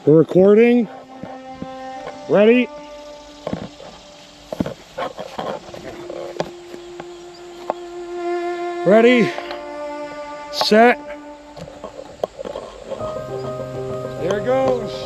We're recording. Ready? Ready, set. There it goes.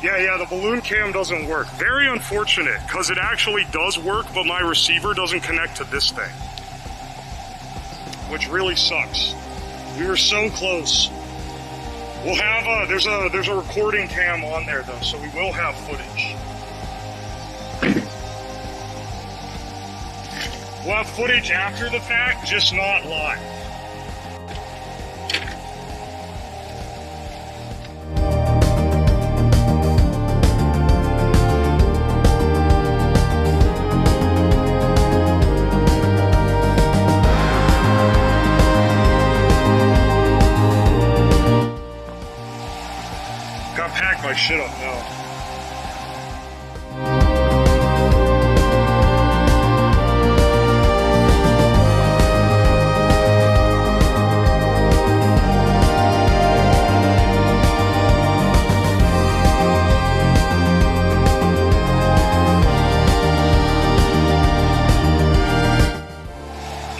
Yeah, the balloon cam doesn't work. Very unfortunate, because it actually does work, but my receiver doesn't connect to this thing. Which really sucks. We were so close. We'll have there's a recording cam on there though, so we will have footage. We'll have footage after the fact, just not live. Pack my shit up now.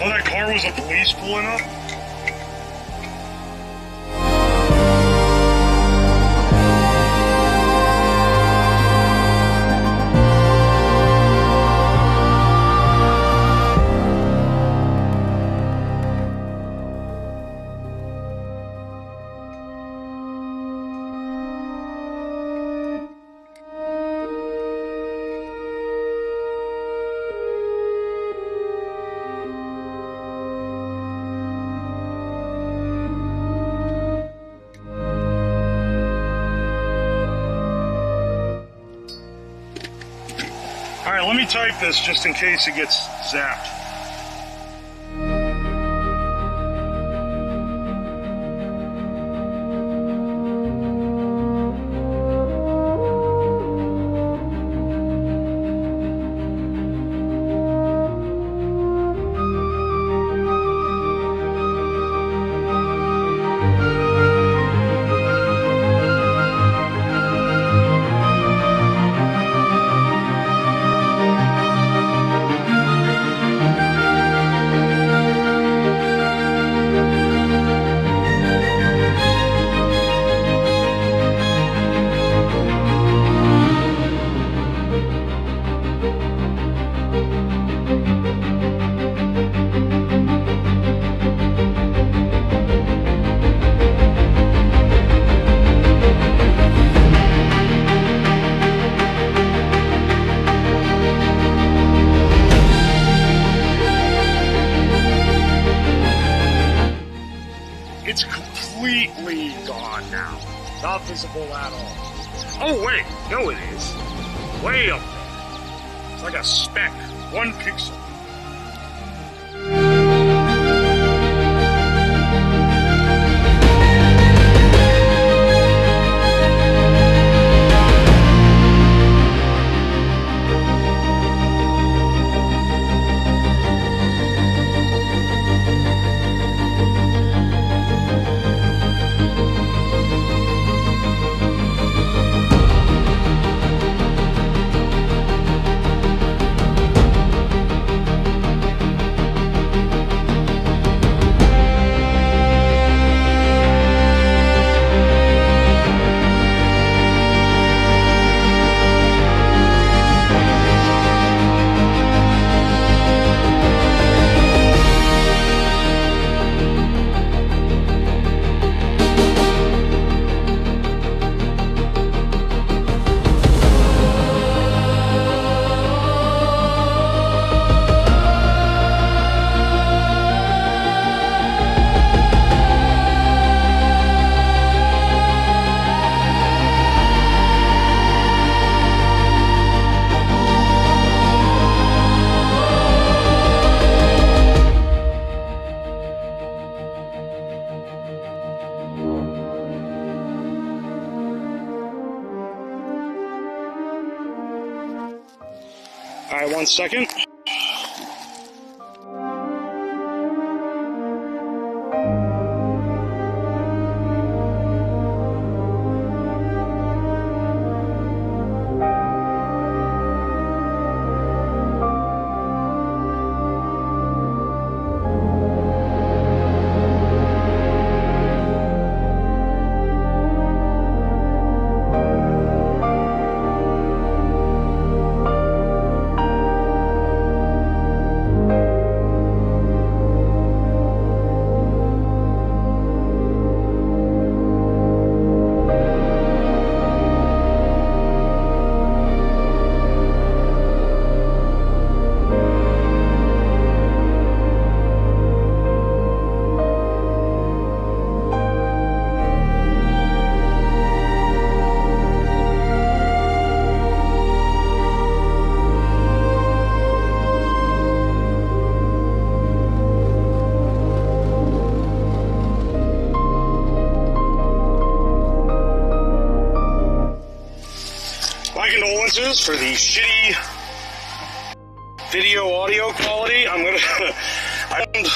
Oh, that car was a police pulling up? Alright, let me type this just in case it gets zapped. It's completely gone now. Not visible at all. Oh wait, no it is. Way up there. It's like a speck. 1 pixel. All right, 1 second. My condolences for the shitty video audio quality. I found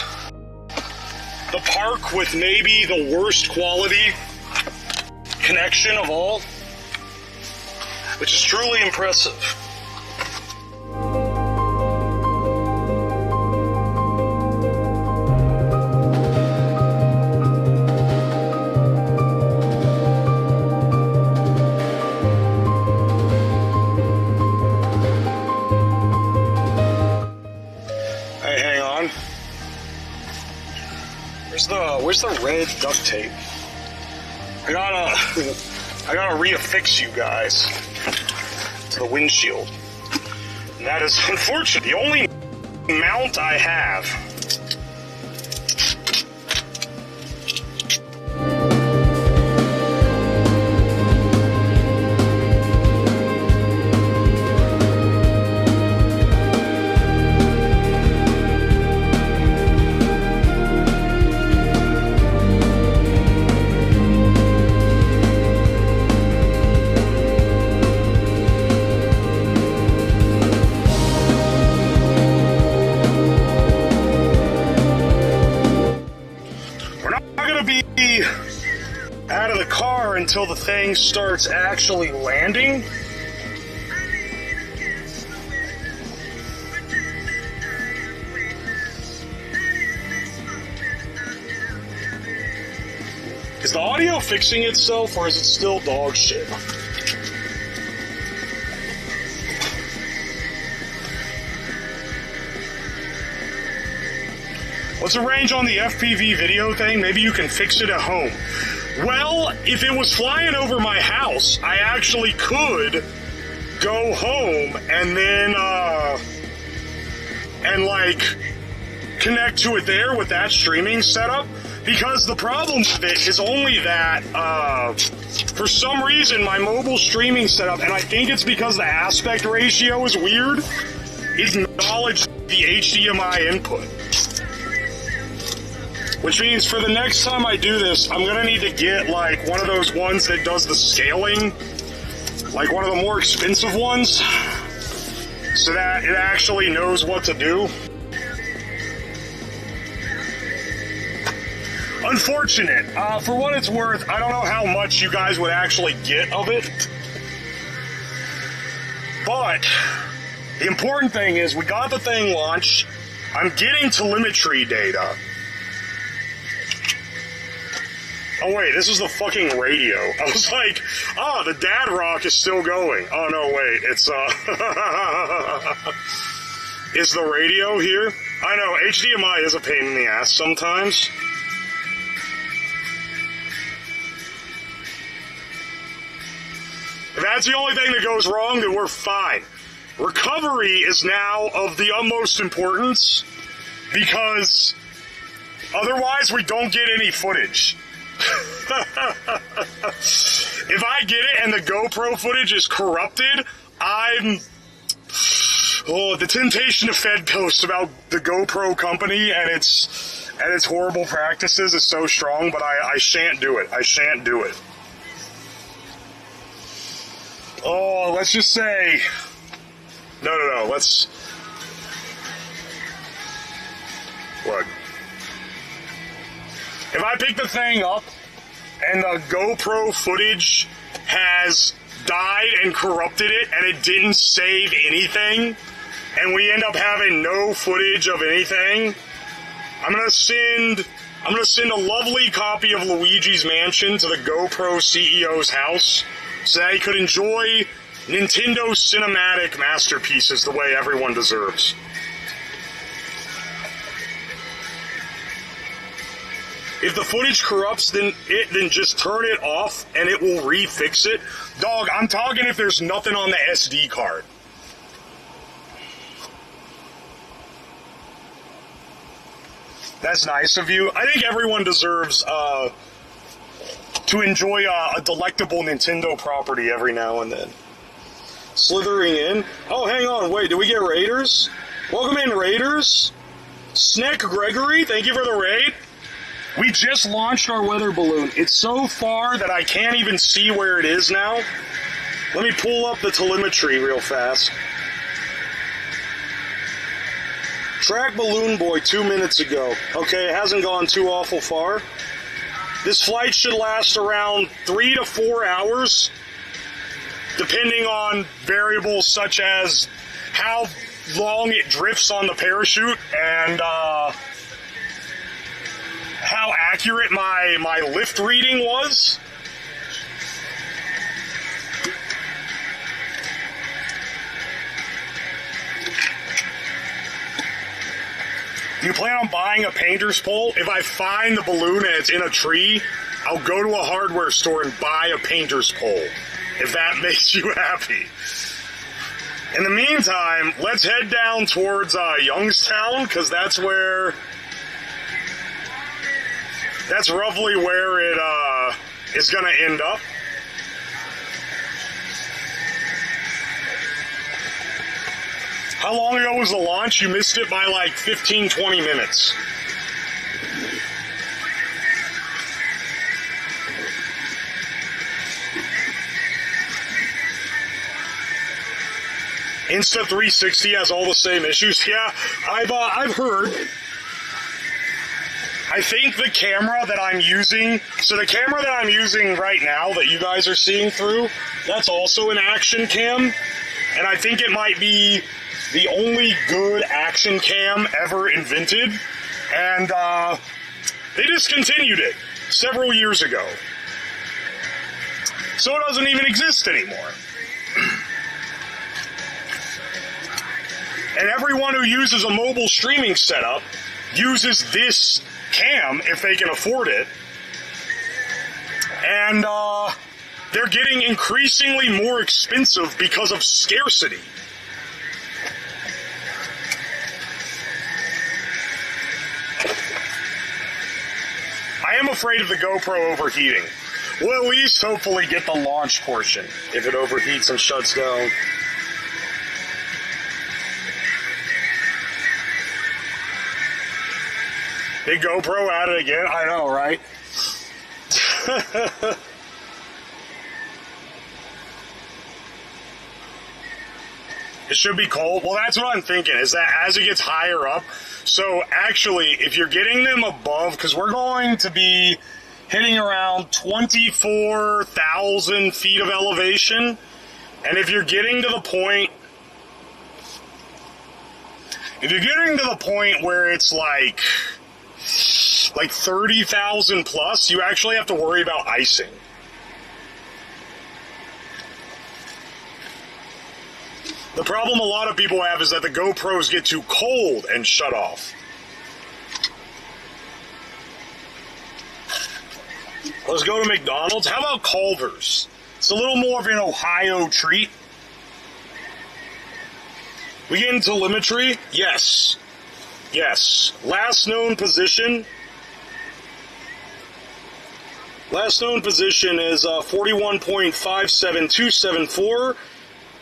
the park with maybe the worst quality connection of all, which is truly impressive. Where's the red duct tape? I gotta reaffix you guys to the windshield. And that is unfortunate. The only mount I have. Out of the car until the thing starts actually landing. Is the audio fixing itself, or is it still dog shit? What's the range on the FPV video thing? Maybe you can fix it at home. Well, if it was flying over my house, I actually could go home and then, and like, connect to it there with that streaming setup. Because the problem with it is only that, for some reason, my mobile streaming setup, and I think it's because the aspect ratio is weird, it acknowledges the HDMI input. Which means for the next time I do this, I'm gonna need to get like one of those ones that does the scaling, like one of the more expensive ones, so that it actually knows what to do. Unfortunate. For what it's worth, I don't know how much you guys would actually get of it. But the important thing is we got the thing launched. I'm getting telemetry data. Oh wait, this is the fucking radio. I was like, the dad rock is still going. Oh no, wait, it's is the radio here? I know, HDMI is a pain in the ass sometimes. If that's the only thing that goes wrong, then we're fine. Recovery is now of the utmost importance because otherwise we don't get any footage. If I get it and the GoPro footage is corrupted, the temptation to Fed post about the GoPro company and its horrible practices is so strong, but I shan't do it. I shan't do it. Oh, let's just say... No, let's... Look. If I pick the thing up and the GoPro footage has died and corrupted it and it didn't save anything, and we end up having no footage of anything, I'm gonna send a lovely copy of Luigi's Mansion to the GoPro CEO's house so that he could enjoy Nintendo cinematic masterpieces the way everyone deserves. If the footage corrupts, then just turn it off and it will refix it. Dog, I'm talking if there's nothing on the SD card. That's nice of you. I think everyone deserves to enjoy a delectable Nintendo property every now and then. Slithering in. Oh, hang on. Wait, did we get raiders? Welcome in, raiders. Sneck Gregory, thank you for the raid. We just launched our weather balloon. It's so far that I can't even see where it is now. Let me pull up the telemetry real fast. Track Balloon Boy 2 minutes ago. Okay, it hasn't gone too awful far. This flight should last around 3 to 4 hours, depending on variables such as how long it drifts on the parachute and how accurate my lift reading was. Do you plan on buying a painter's pole? If I find the balloon and it's in a tree, I'll go to a hardware store and buy a painter's pole, if that makes you happy. In the meantime, let's head down towards Youngstown, because that's roughly where it is going to end up. How long ago was the launch? You missed it by like 15, 20 minutes. Insta360 has all the same issues. Yeah, I've heard. I think the camera that I'm using, so the camera that I'm using right now that you guys are seeing through, that's also an action cam, and I think it might be the only good action cam ever invented, and they discontinued it several years ago. So it doesn't even exist anymore. And everyone who uses a mobile streaming setup uses this cam if they can afford it. And they're getting increasingly more expensive because of scarcity. am afraid of the GoPro overheating. We'll at least hopefully get the launch portion if it overheats and shuts down. Big GoPro at it again? I know, right? It should be cold. Well, that's what I'm thinking, is that as it gets higher up, so actually, if you're getting them above, because we're going to be hitting around 24,000 feet of elevation, and if you're getting to the point, where it's like 30,000 plus, you actually have to worry about icing. The problem a lot of people have is that the GoPros get too cold and shut off. Let's go to McDonald's. How about Culver's? It's a little more of an Ohio treat. We get into telemetry? Yes. Yes. Last known position. Last known position is 41.57274.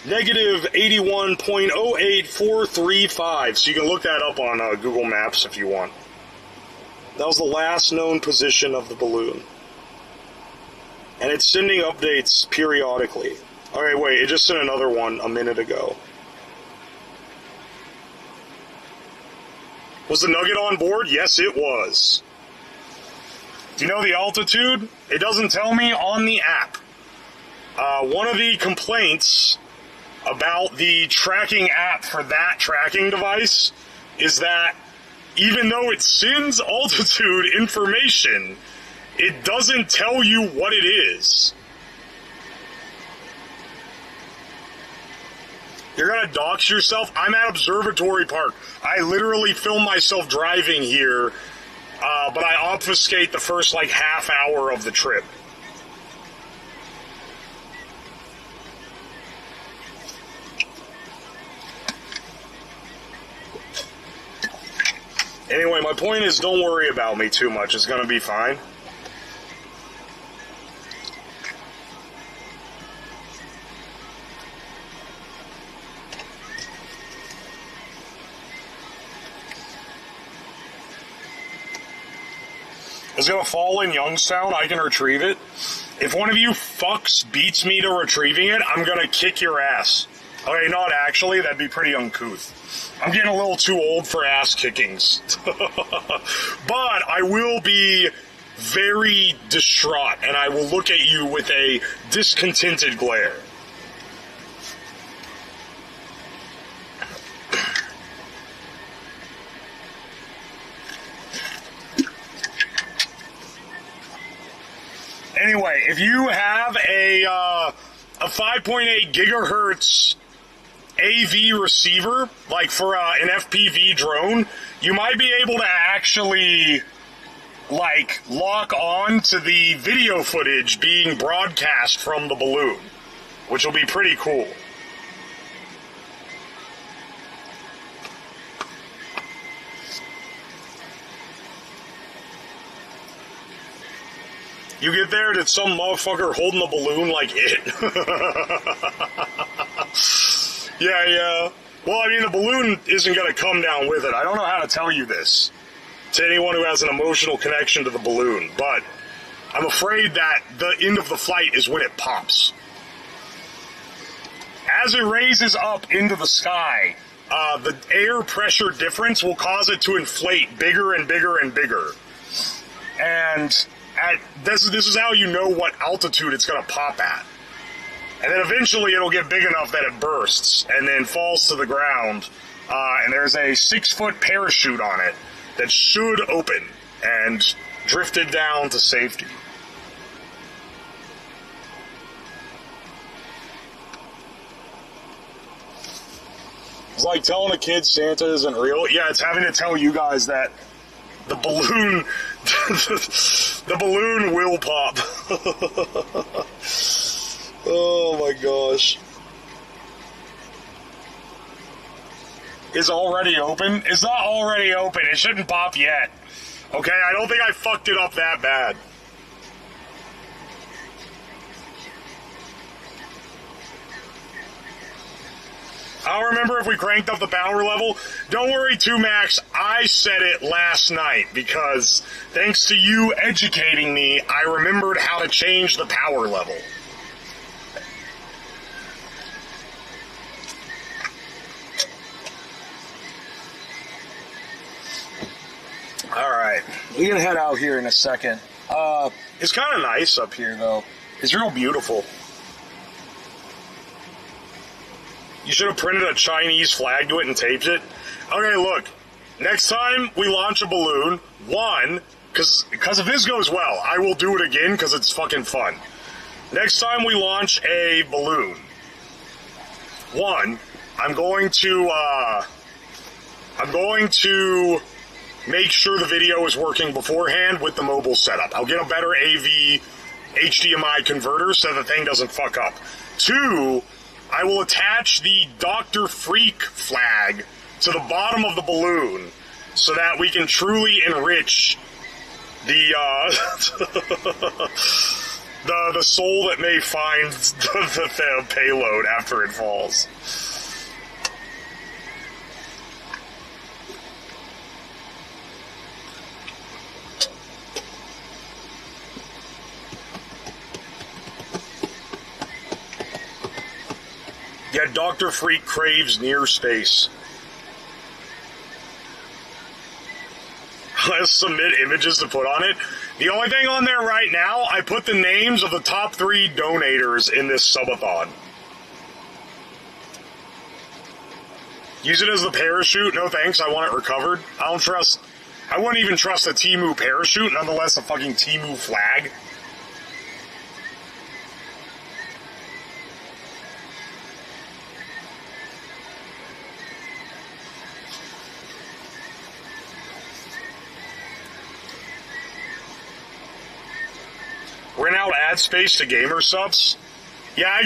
Negative 81.08435. So you can look that up on Google Maps if you want. That was the last known position of the balloon. And it's sending updates periodically. Alright, wait, it just sent another one a minute ago. Was the Nugget on board? Yes, it was. Do you know the altitude? It doesn't tell me on the app. One of the complaints about the tracking app for that tracking device is that even though it sends altitude information, it doesn't tell you what it is. You're gonna dox yourself? I'm at Observatory Park. I literally film myself driving here, but I obfuscate the first half hour of the trip. Anyway, my point is, don't worry about me too much. It's going to be fine. It's going to fall in Youngstown. I can retrieve it. If one of you fucks beats me to retrieving it, I'm going to kick your ass. Okay, not actually. That'd be pretty uncouth. I'm getting a little too old for ass kickings. But I will be very distraught, and I will look at you with a discontented glare. Anyway, if you have a 5.8 gigahertz AV receiver, like for an FPV drone, you might be able to actually lock on to the video footage being broadcast from the balloon, which will be pretty cool. You get there, did some motherfucker holding the balloon like it? Yeah. Well, I mean, the balloon isn't going to come down with it. I don't know how to tell you this to anyone who has an emotional connection to the balloon, but I'm afraid that the end of the flight is when it pops. As it raises up into the sky, the air pressure difference will cause it to inflate bigger and bigger and bigger. And this is how you know what altitude it's going to pop at. And then eventually it'll get big enough that it bursts and then falls to the ground. And there's a 6-foot parachute on it that should open and drift it down to safety. It's like telling a kid Santa isn't real. Yeah, it's having to tell you guys that the balloon, the balloon will pop. Oh my gosh. It's already open? It's not already open. It shouldn't pop yet. Okay, I don't think I fucked it up that bad. I don't remember if we cranked up the power level. Don't worry, 2Max, I said it last night because thanks to you educating me, I remembered how to change the power level. Alright, we're gonna head out here in a second. It's kind of nice up here, though. It's real beautiful. You should have printed a Chinese flag to it and taped it. Okay, look. Next time we launch a balloon, because if this goes well, I will do it again because it's fucking fun. Next time we launch a balloon, I'm going to make sure the video is working beforehand with the mobile setup. I'll get a better AV HDMI converter so the thing doesn't fuck up. 2, I will attach the Dr. Freak flag to the bottom of the balloon so that we can truly enrich the the soul that may find the payload after it falls. Yeah, Dr. Freak craves near space. Let's submit images to put on it. The only thing on there right now, I put the names of the top 3 donators in this subathon. Use it as the parachute? No thanks, I want it recovered. I wouldn't even trust a Temu parachute, nonetheless a fucking Temu flag. Rent out ad space to gamer subs? Yeah, I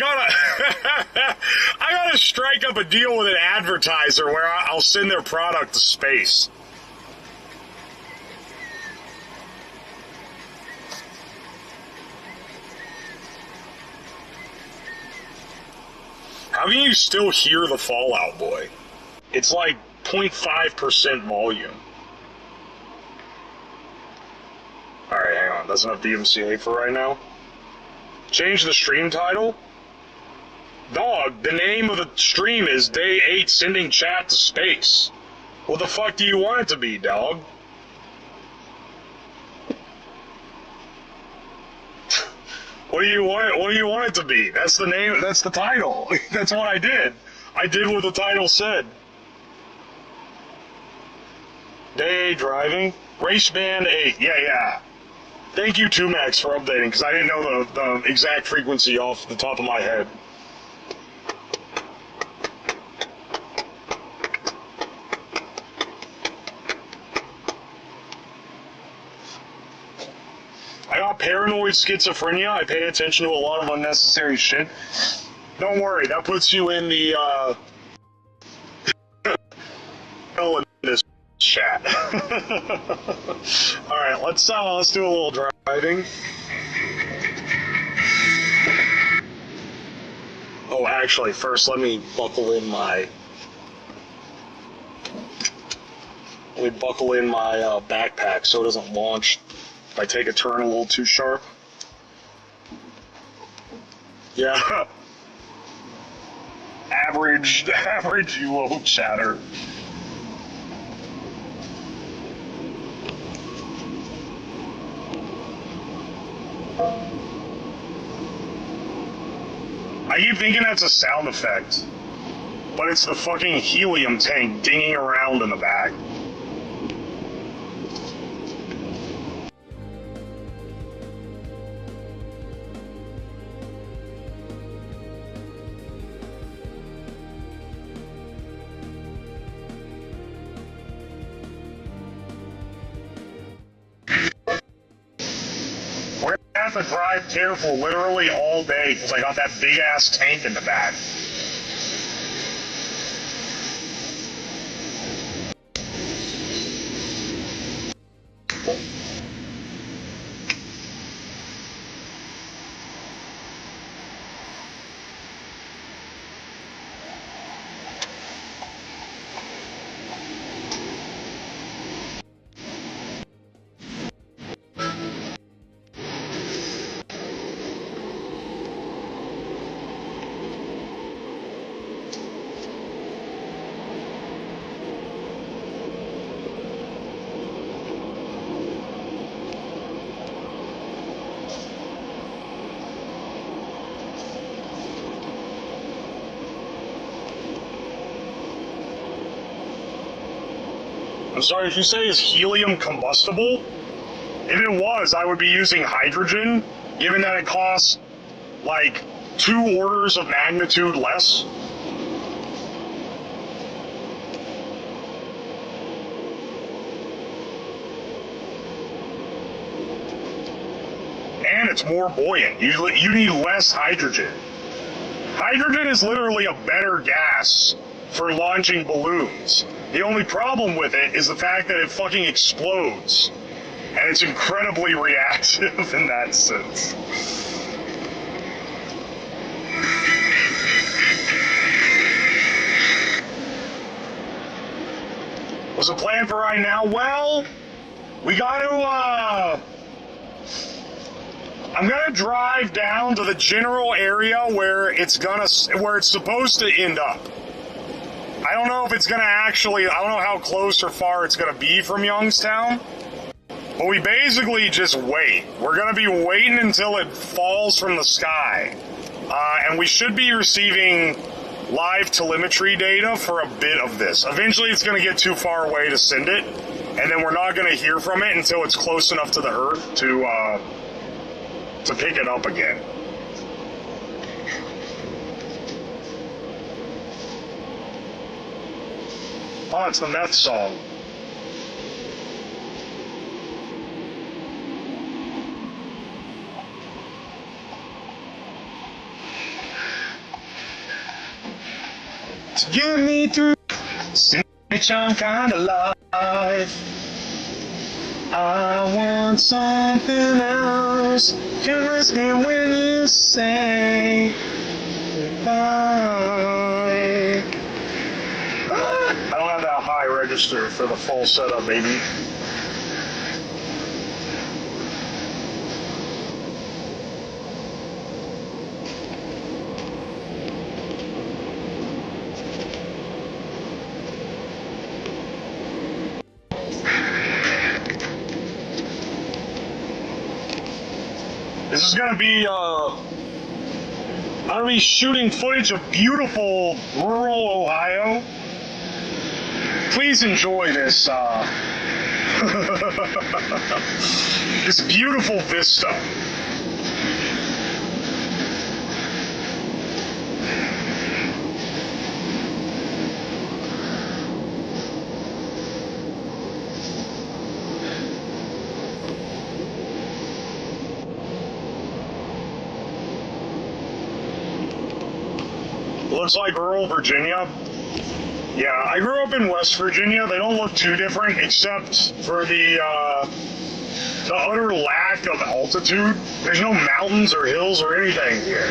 gotta strike up a deal with an advertiser where I'll send their product to space. How can you still hear the Fallout Boy? It's like 0.5% volume. Alright, hang on. That's enough DMCA for right now. Change the stream title? Dog, the name of the stream is Day 8 Sending Chat to Space. What the fuck do you want it to be, dog? What do you want it to be? That's the name, that's the title. That's what I did. I did what the title said. Day 8 driving. Race Band 8. Yeah. Thank you, 2Max, for updating, because I didn't know the exact frequency off the top of my head. I got paranoid schizophrenia. I pay attention to a lot of unnecessary shit. Don't worry, that puts you in the, in this chat. Alright, let's do a little driving. Oh, actually, first let me buckle in my backpack so it doesn't launch if I take a turn a little too sharp. Yeah. average UO chatter. I keep thinking that's a sound effect, but it's the fucking helium tank dinging around in the back. We're gonna have to drive careful literally all day because I got that big ass tank in the back. I'm sorry, if you say is helium combustible? If it was, I would be using hydrogen, given that it costs like 2 orders of magnitude less. And it's more buoyant. You need less hydrogen. Hydrogen is literally a better gas for launching balloons. The only problem with it is the fact that it fucking explodes. And it's incredibly reactive in that sense. What's the plan for right now? Well, we gotta, I'm gonna drive down to the general area where it's supposed to end up. I don't know if it's gonna I don't know how close or far it's gonna be from Youngstown, but we basically just wait. We're gonna be waiting until it falls from the sky, and we should be receiving live telemetry data for a bit of this. Eventually it's gonna get too far away to send it, and then we're not gonna hear from it until it's close enough to the Earth to pick it up again. Oh, it's the meth song. To get me through which I'm kinda life. I want something else. You listen when you say goodbye. I don't have that high register for the full setup, baby. This is gonna be, I'm gonna be shooting footage of beautiful rural Ohio. Please enjoy this, this beautiful vista. Looks like rural Virginia. Yeah, I grew up in West Virginia. They don't look too different, except for the utter lack of altitude. There's no mountains or hills or anything here.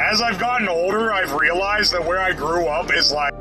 As I've gotten older, I've realized that where I grew up is like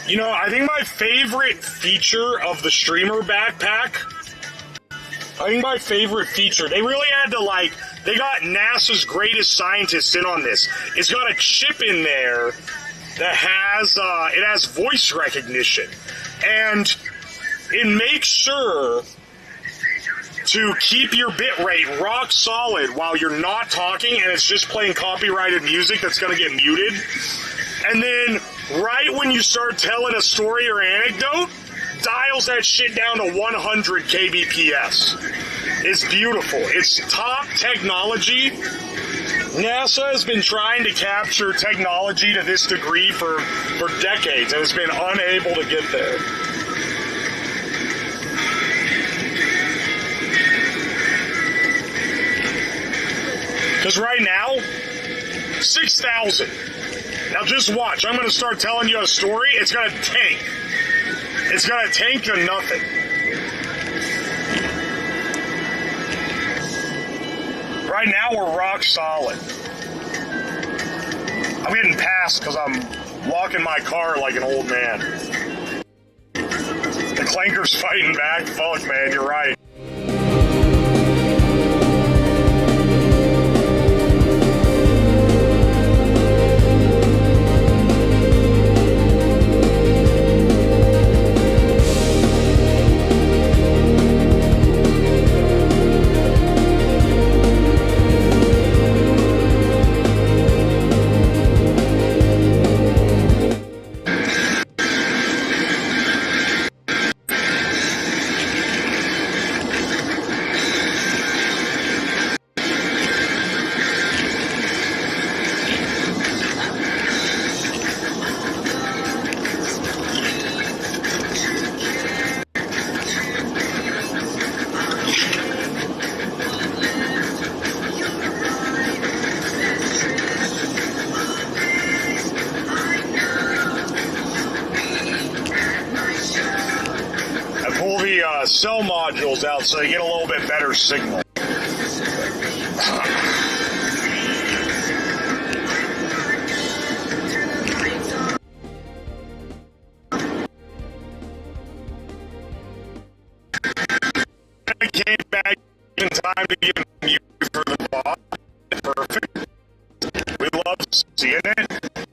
You know, I think my favorite feature of the streamer backpack, they really had to, like, they got NASA's greatest scientists in on this. It's got a chip in there that has voice recognition. And it makes sure to keep your bit rate rock solid while you're not talking and it's just playing copyrighted music that's going to get muted. And then right when you start telling a story or anecdote, dials that shit down to 100 kbps. It's beautiful. It's top technology. NASA has been trying to capture technology to this degree for decades and has been unable to get there. Because right now, 6,000. Now just watch. I'm going to start telling you a story. It's going to tank. It's going to tank to nothing. Right now, we're rock solid. I'm getting passed because I'm walking my car like an old man. The clanker's fighting back. Fuck, man, you're right. Cell modules out so you get a little bit better signal. I came back in time to give you for the bot. Perfect. We love seeing it.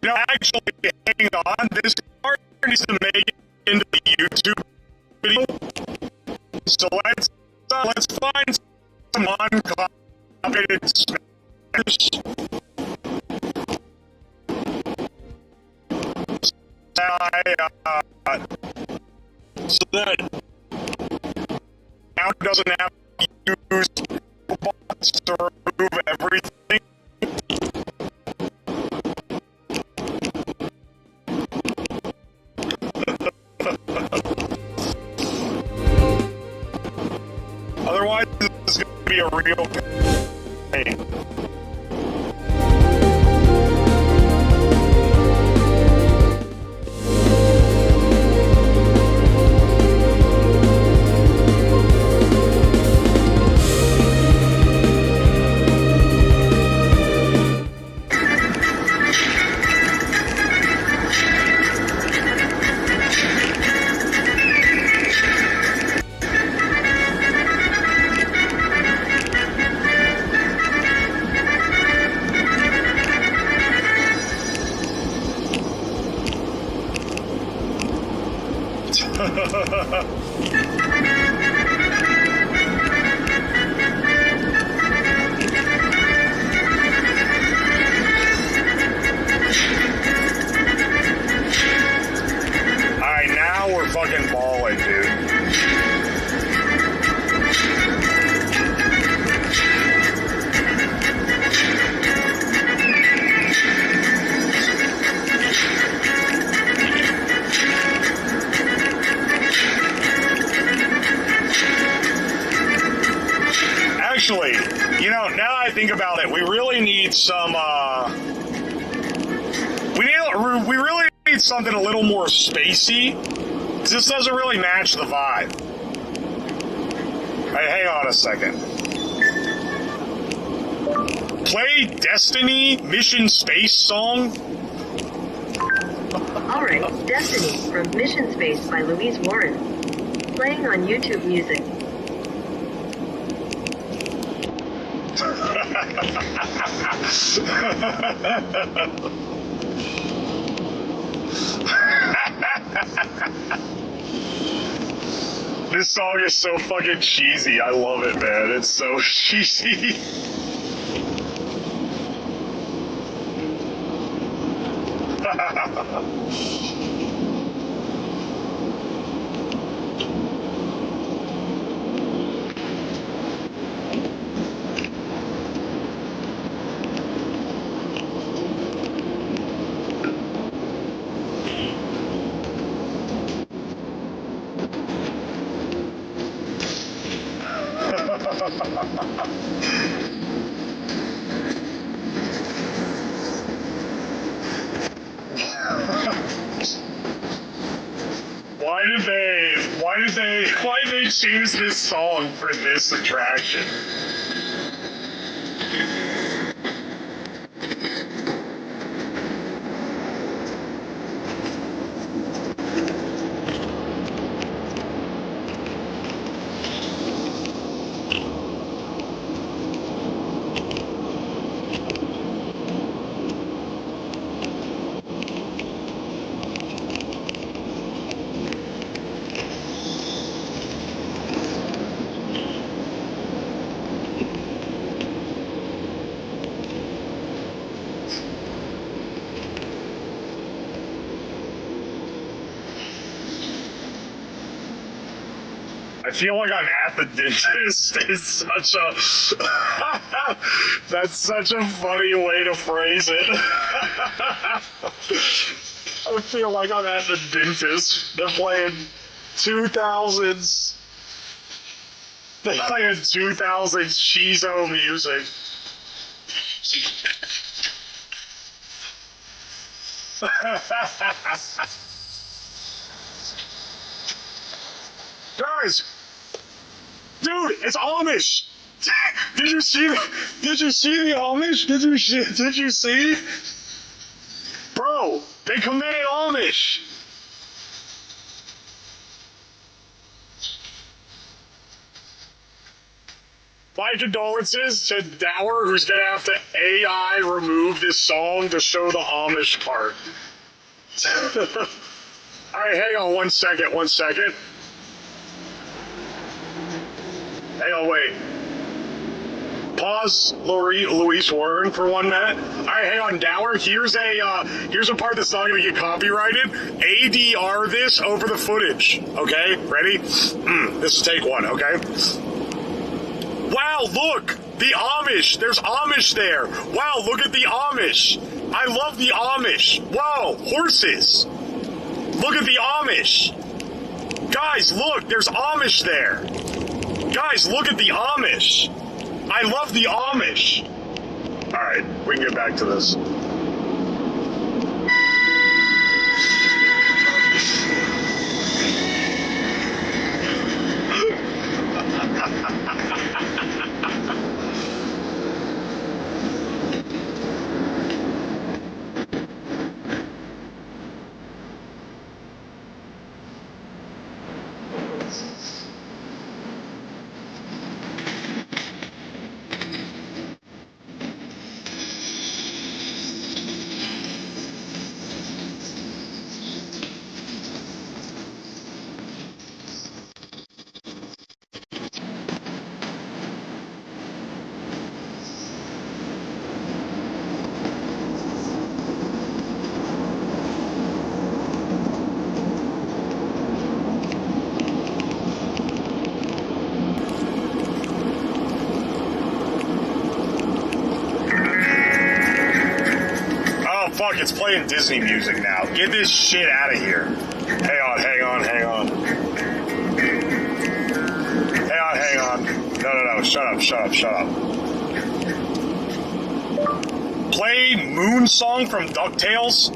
You know, actually, hang on. This part needs to make it into the YouTube video. So let's find some uncopied Spanish. So that now doesn't have to use bots to remove everything. Otherwise, this is going to be a real pain. Alright, now we're fucking balling, dude. Actually, you know, now I think about it, we really need some, we really need something a little more spacey. This doesn't really match the vibe. Hey, hang on a second. Play Destiny Mission Space song. Alright, Destiny from Mission Space by Louise Warren. Playing on YouTube Music. This song is so fucking cheesy. I love it, man. It's so cheesy. Why did they choose this song for this attraction? I feel like I'm at the dentist. It's such a... That's such a funny way to phrase it. I feel like I'm at the dentist. They're playing 2000s. They're playing 2000s cheezo music. Guys! Dude, it's Amish! Did you see the Amish? Did you see? Bro, they committed Amish! My condolences to Dower, who's gonna have to AI remove this song to show the Amish part. Alright, hang on one second. Hang on, wait. Pause Louise Warren for 1 minute. Alright, hang on, Dower. Here's a part that's not gonna get copyrighted. ADR this over the footage. Okay? Ready? This is take 1, okay? Wow, look! The Amish! There's Amish there! Wow, look at the Amish! I love the Amish! Wow, horses! Look at the Amish! Guys, look! There's Amish there! Guys, look at the Amish! I love the Amish! Alright, we can get back to this. Fuck, it's playing Disney music now. Get this shit out of here. Hang on. No. Shut up. Play Moon Song from DuckTales.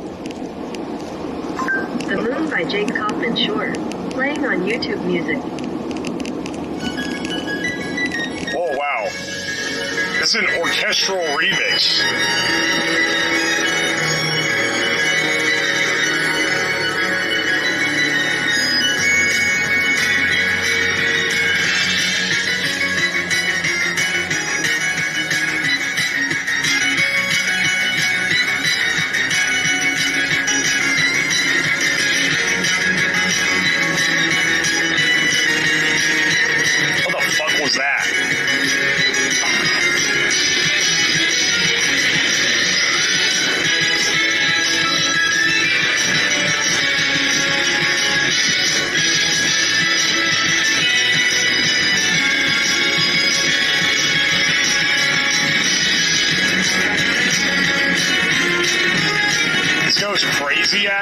The Moon by Jake Kaufman Shore. Playing on YouTube Music. Oh, wow. This is an orchestral remix.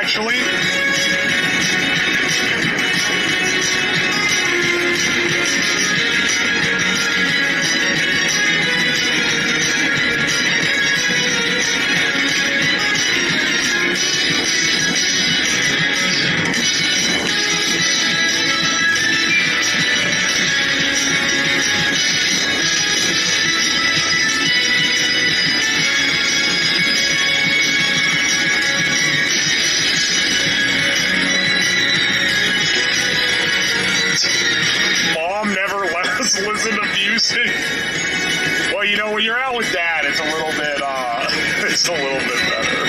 actually. Mom never let us listen to music. Well, you know, when you're out with Dad, it's a little bit, it's a little bit better.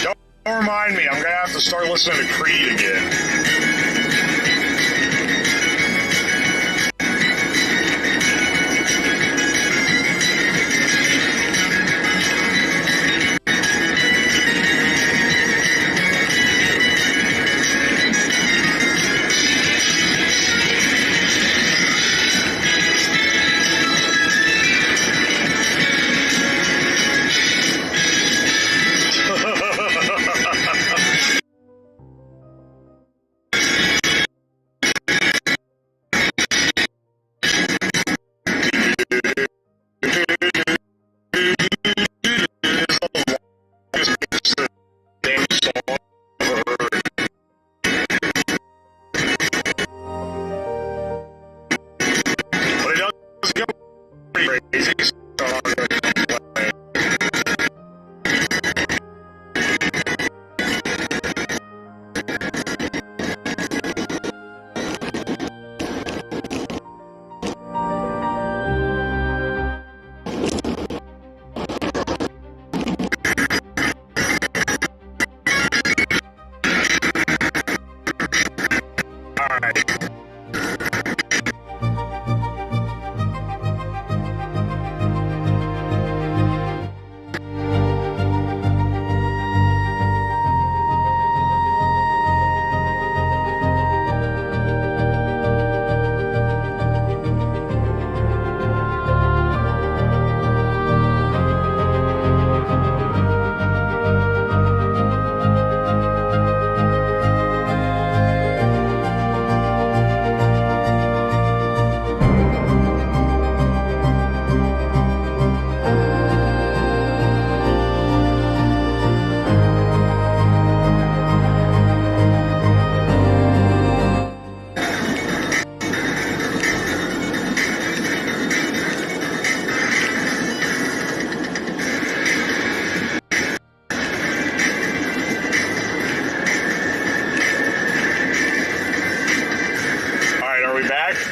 Don't remind me, I'm gonna have to start listening to Creed again.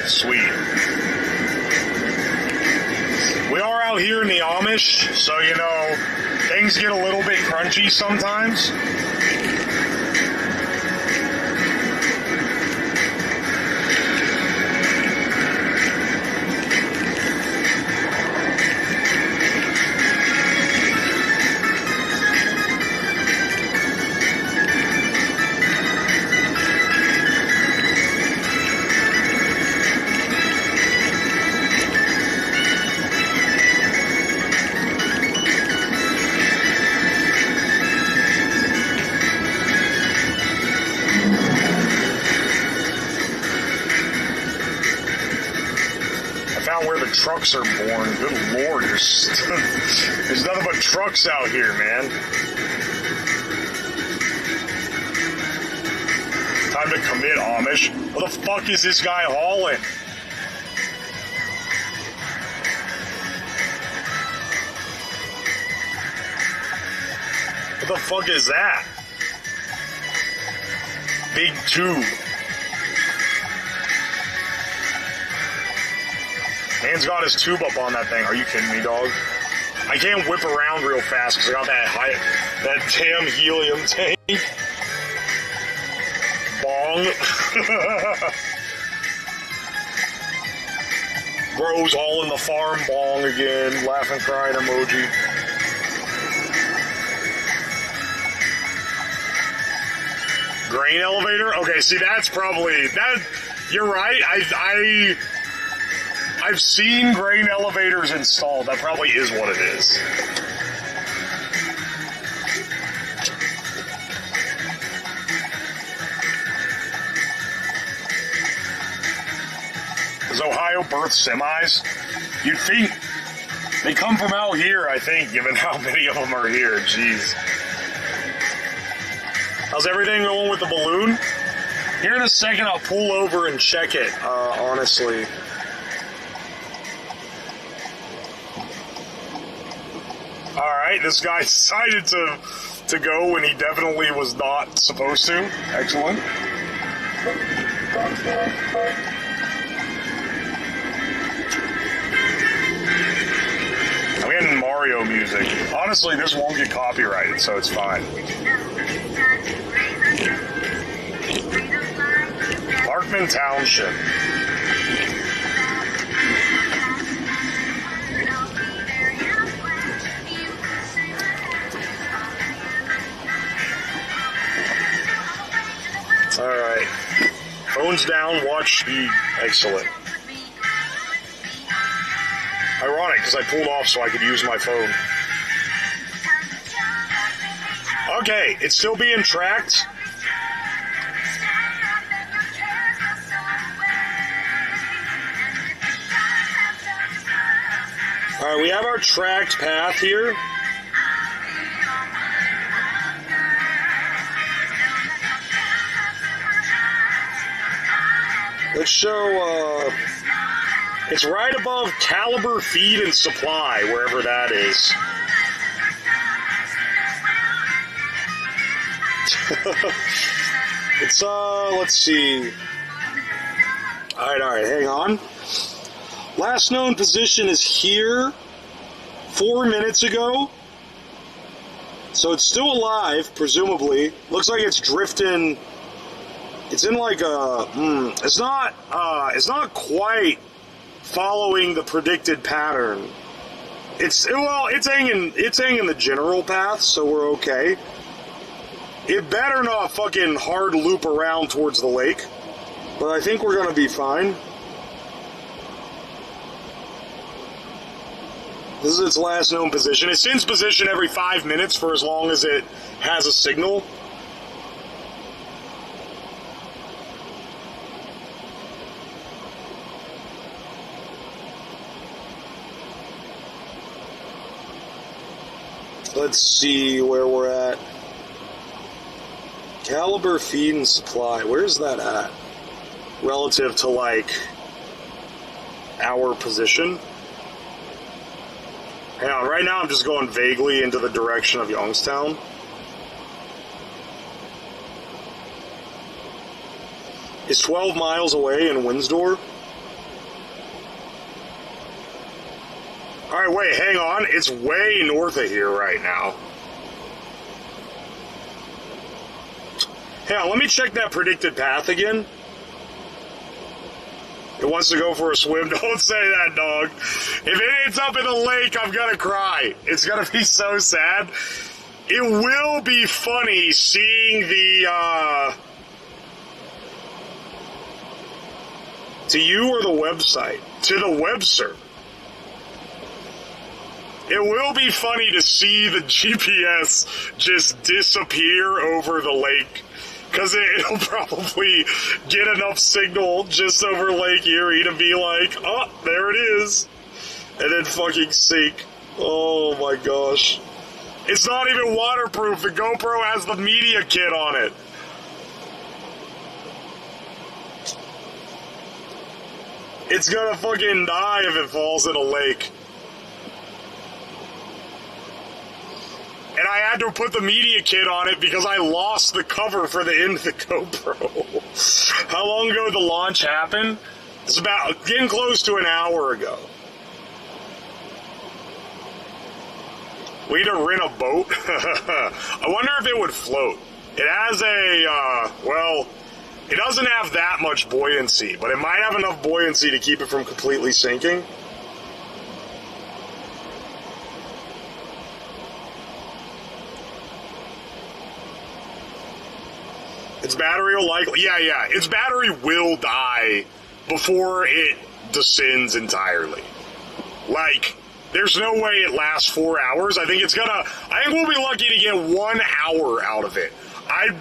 Sweet. We are out here in the Amish, so you know, things get a little bit crunchy sometimes. town where the trucks are born. Good lord, there's nothing but trucks out here, man. Time to commit, Amish. What the fuck is this guy hauling? What the fuck is that? Big tube. Man's got his tube up on that thing. Are you kidding me, dog? I can't whip around real fast because I got that damn helium tank. Bong. Bro's hauling the farm bong again. Laughing, crying emoji. Grain elevator? Okay, see, that's probably... You're right. I've seen grain elevators installed. That probably is what it is. Does Ohio birth semis? You'd think they come from out here, I think, given how many of them are here. Jeez. How's everything going with the balloon? Here in a second, I'll pull over and check it, honestly. Alright, this guy decided to go when he definitely was not supposed to. Excellent. I'm getting Mario music. Honestly, this won't get copyrighted, so it's fine. Parkman Township. Alright. Phone's down, watch speed. Excellent. Ironic, because I pulled off so I could use my phone. Okay, it's still being tracked. Alright, we have our tracked path here. Let's show, it's right above Caliber Feed and Supply, wherever that is. It's, let's see. Alright, hang on. Last known position is here 4 minutes ago. So it's still alive, presumably. Looks like it's drifting. It's in like a, it's not quite following the predicted pattern. It's hanging the general path, so we're okay. It better not fucking hard loop around towards the lake, but I think we're gonna be fine. This is its last known position. It's in position every 5 minutes for as long as it has a signal. Let's see where we're at. Caliber Feed and Supply. Where's that at? Relative to, like, our position. Hang on, right now I'm just going vaguely into the direction of Youngstown. It's 12 miles away in Windsor. Alright, wait, hang on. It's way north of here right now. Hang on, let me check that predicted path again. It wants to go for a swim. Don't say that, dog. If it ends up in the lake, I'm gonna cry. It's gonna be so sad. It will be funny seeing the, to you or the website? To the webster. It will be funny to see the GPS just disappear over the lake Because it'll probably get enough signal just over Lake Erie to be like, oh, there it is. And then fucking sink. Oh my gosh. It's not even waterproof. The GoPro has the media kit on it. It's gonna fucking die if it falls in a lake. And I had to put the media kit on it because I lost the cover for the end of the GoPro. How long ago did the launch happen? It's about getting close to an hour ago. We need to rent a boat. I wonder if it would float. It has well, it doesn't have that much buoyancy, but it might have enough buoyancy to keep it from completely sinking. Its battery will its battery will die before it descends entirely. Like, there's no way it lasts 4 hours. I think we'll be lucky to get 1 hour out of it. I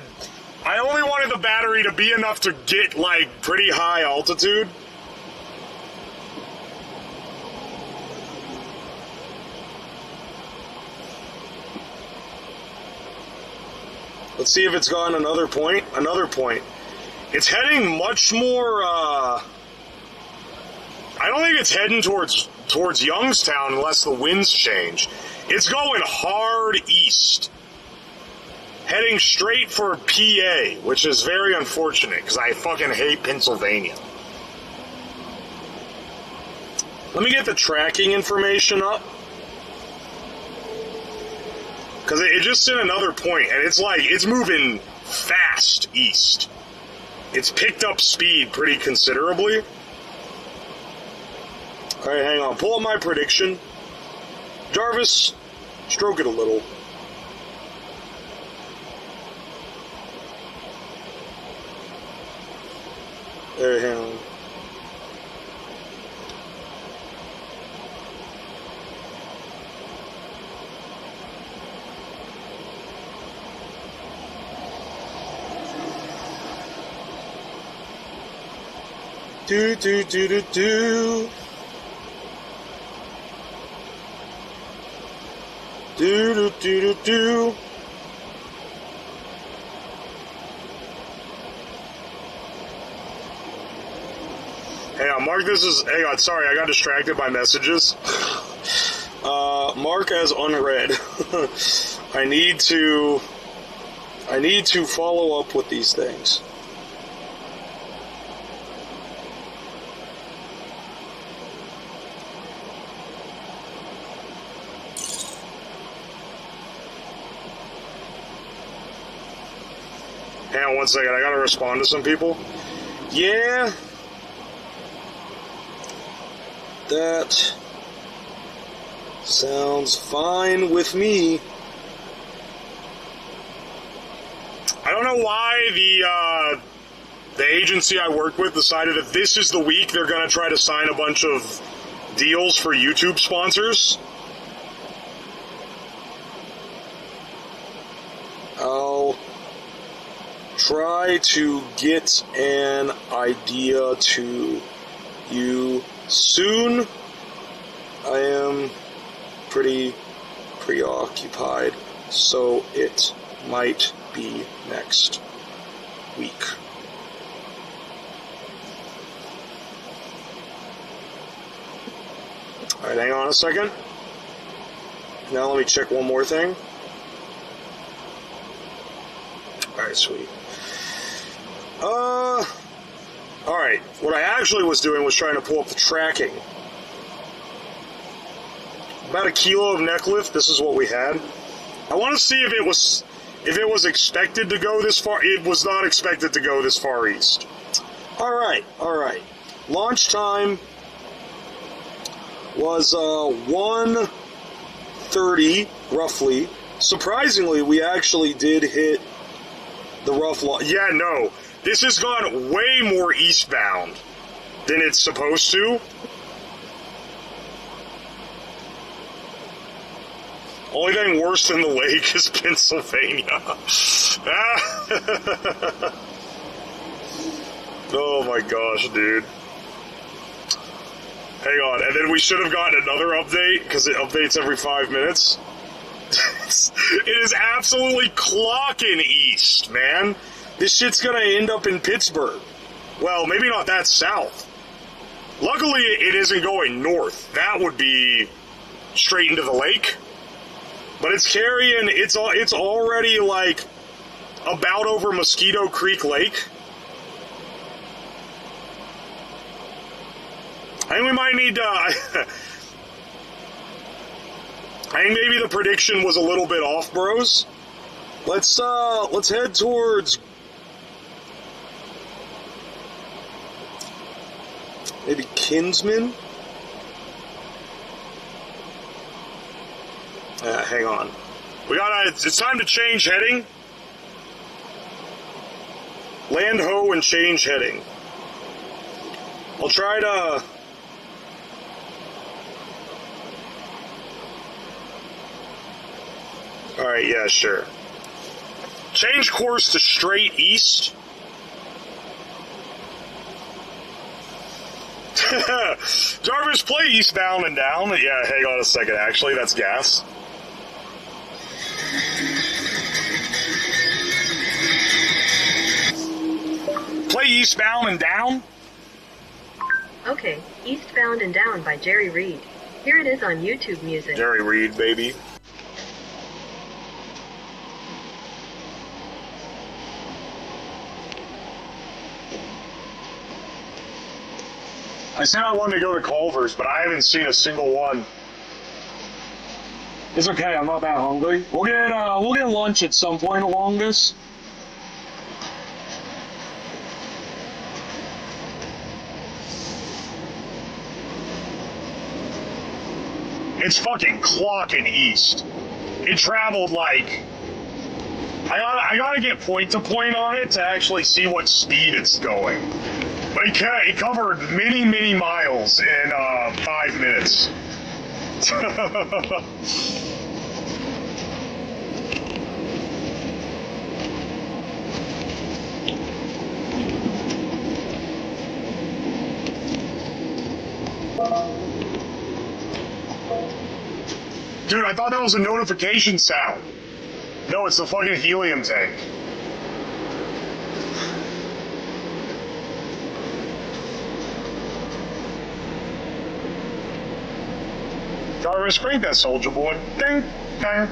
only wanted the battery to be enough to get, like, pretty high altitude. Let's see if it's gone another point. Another point. It's heading much more, I don't think it's heading towards Youngstown unless the winds change. It's going hard east. Heading straight for PA, which is very unfortunate because I fucking hate Pennsylvania. Let me get the tracking information up. Because it just hit another point, and it's like, it's moving fast east. It's picked up speed pretty considerably. Alright, hang on. Pull up my prediction. Jarvis, stroke it a little. There, hang on. Do do do do do. Do do do do do. Hang on, mark this as. Hang on, sorry, I got distracted by messages. Mark as unread. I need to follow up with these things. Hang on 1 second, I gotta respond to some people. Yeah. That sounds fine with me. I don't know why the agency I work with decided that this is the week they're gonna try to sign a bunch of deals for YouTube sponsors. I'll try to get an idea to you soon. I am pretty preoccupied, so it might be next week. Alright, hang on a second. Now let me check one more thing. Alright, sweet. Alright, what I actually was doing was trying to pull up the tracking. About 1 kilo of neck lift, this is what we had. I want to see if it was expected to go this far. It was not expected to go this far east. Alright. Launch time was 1:30, roughly. Surprisingly, we actually did hit the rough launch. Yeah, no. This has gone way more eastbound than it's supposed to. Only thing worse than the lake is Pennsylvania. Oh my gosh, dude. Hang on, and then we should have gotten another update, because it updates every 5 minutes. It is absolutely clocking east, man. This shit's gonna end up in Pittsburgh. Well, maybe not that south. Luckily, it isn't going north. That would be straight into the lake. But it's carrying, it's already, like, about over Mosquito Creek Lake. I think we might need to... I think maybe the prediction was a little bit off, bros. Let's head towards... maybe Kinsman? Hang on. It's time to change heading. Land ho and change heading. I'll try to... Alright, yeah, sure. Change course to straight east. Jarvis, play eastbound and down. Yeah, hang on a second, actually, that's gas. Play eastbound and down? Okay, Eastbound and Down by Jerry Reed. Here it is on YouTube Music. Jerry Reed, baby. I said I wanted to go to Culver's, but I haven't seen a single one. It's okay, I'm not that hungry. We'll get lunch at some point along this. It's fucking clocking east. It traveled like... I gotta get point to point on it to actually see what speed it's going. But it covered many, many miles in 5 minutes. Dude, I thought that was a notification sound. No, it's the fucking helium tank. Jarvis, crank that soldier boy. Ding, ding.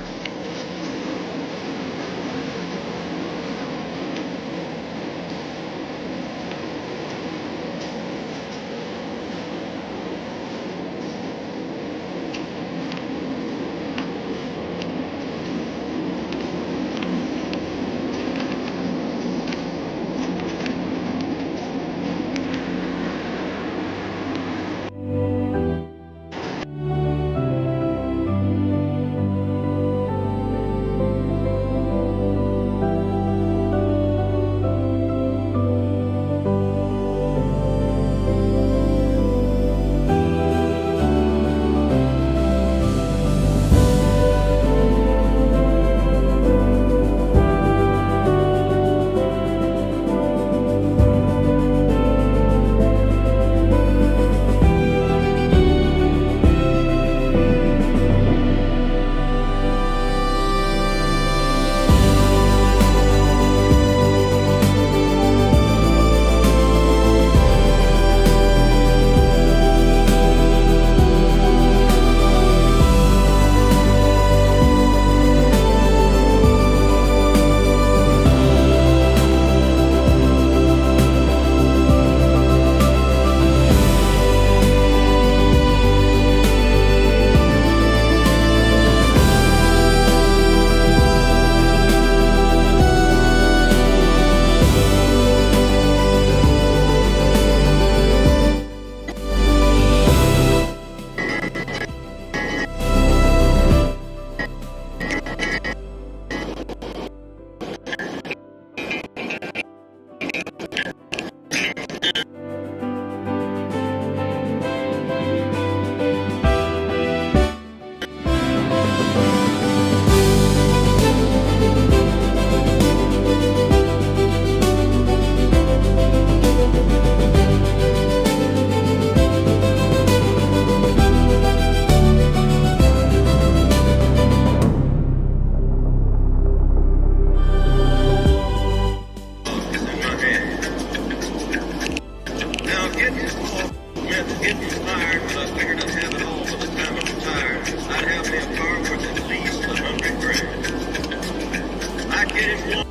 fired, but I figured I'd have it all by the time I retired. I'd have me a car worth at least $100,000. I'd get it one.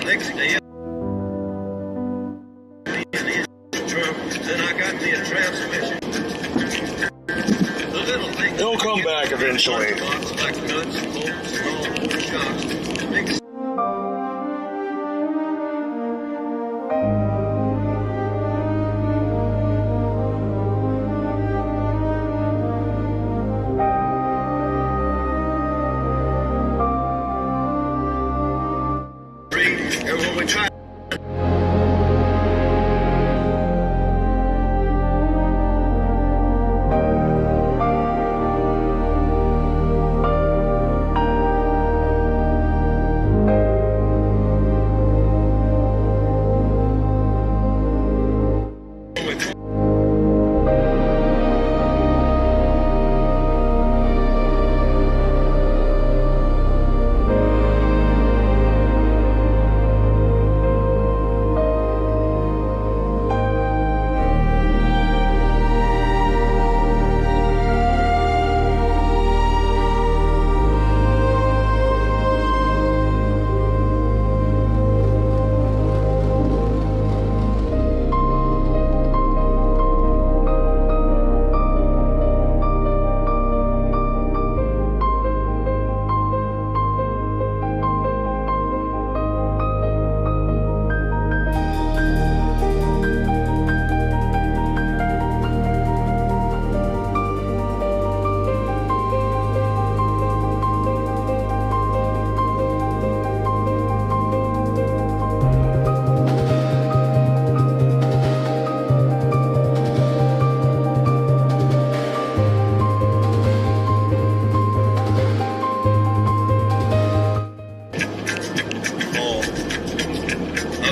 Next day, then I got me a transmission. The little thing. He'll come back eventually. Like nuts, bolts, small motor shocks. Big and when we try.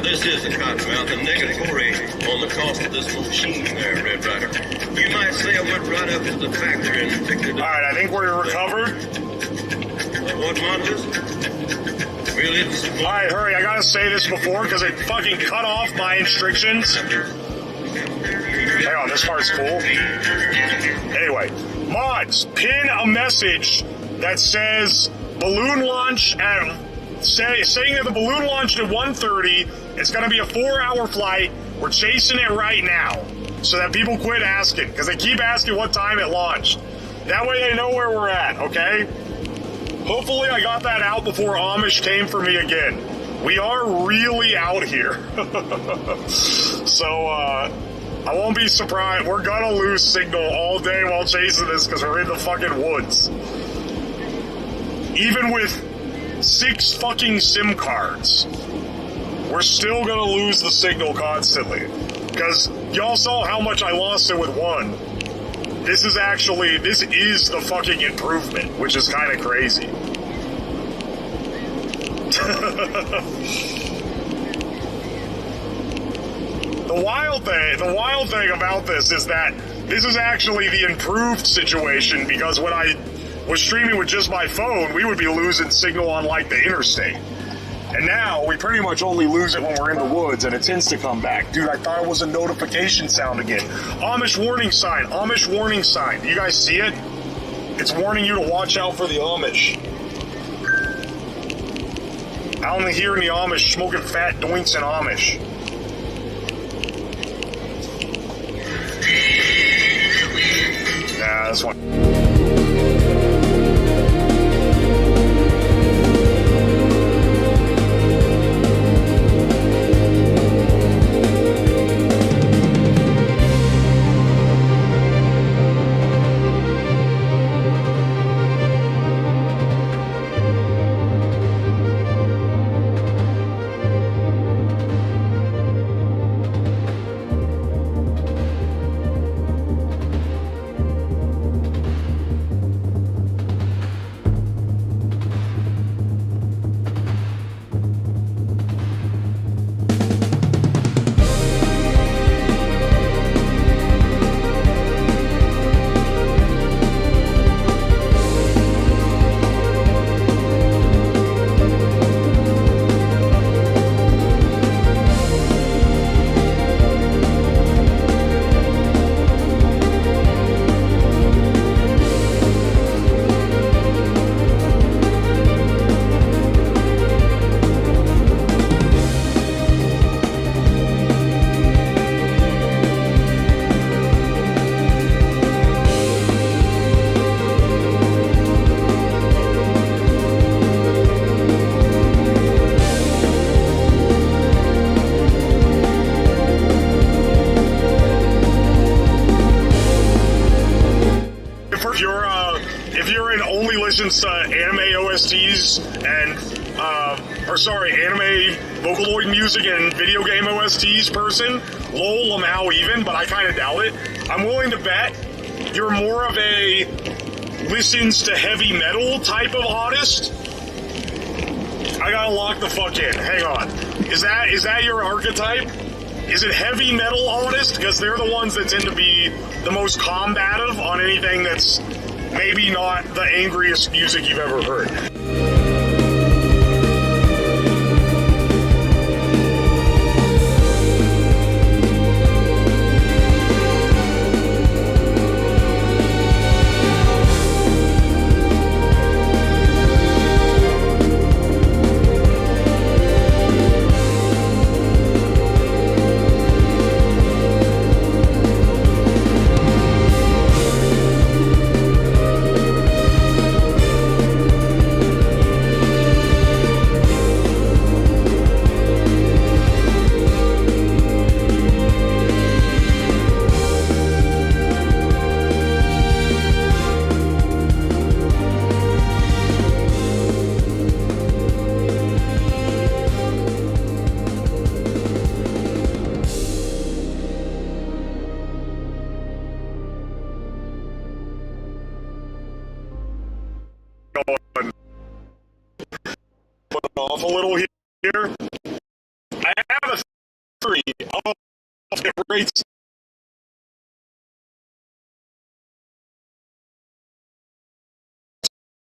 This is a cottonmouth and negatory on the cost of this machine there, Red Rider. You might say I went right up to the factory and picked it up. Alright, I think we're recovered. What monitors? Really? Alright, hurry, I gotta say this before because it fucking cut off my instructions. Hang on, this part's cool. Anyway, mods, pin a message that says balloon launch at saying that the balloon launched at 1:30. It's going to be a 4-hour flight. We're chasing it right now so that people quit asking because they keep asking what time it launched. That way they know where we're at, okay? Hopefully I got that out before Amish came for me again. We are really out here. So, I won't be surprised. We're going to lose signal all day while chasing this because we're in the fucking woods. Even with 6 fucking SIM cards, we're still gonna lose the signal constantly. Because y'all saw how much I lost it with one. This is the fucking improvement, which is kind of crazy. The wild thing about this is that this is actually the improved situation because when I was streaming with just my phone, we would be losing signal on like the interstate. And now we pretty much only lose it when we're in the woods and it tends to come back. Dude, I thought it was a notification sound again. Amish warning sign, Amish warning sign. Do you guys see it? It's warning you to watch out for the Amish. Out in the here in the Amish, smoking fat doinks in Amish. Nah, this one. anime Vocaloid music and video game OSTs person. Lol, Lamau even, but I kind of doubt it. I'm willing to bet you're more of a listens to heavy metal type of artist. I gotta lock the fuck in. Hang on. Is that your archetype? Is it heavy metal artist? Because they're the ones that tend to be the most combative on anything that's maybe not the angriest music you've ever heard. Off a little here. I have a theory of the rates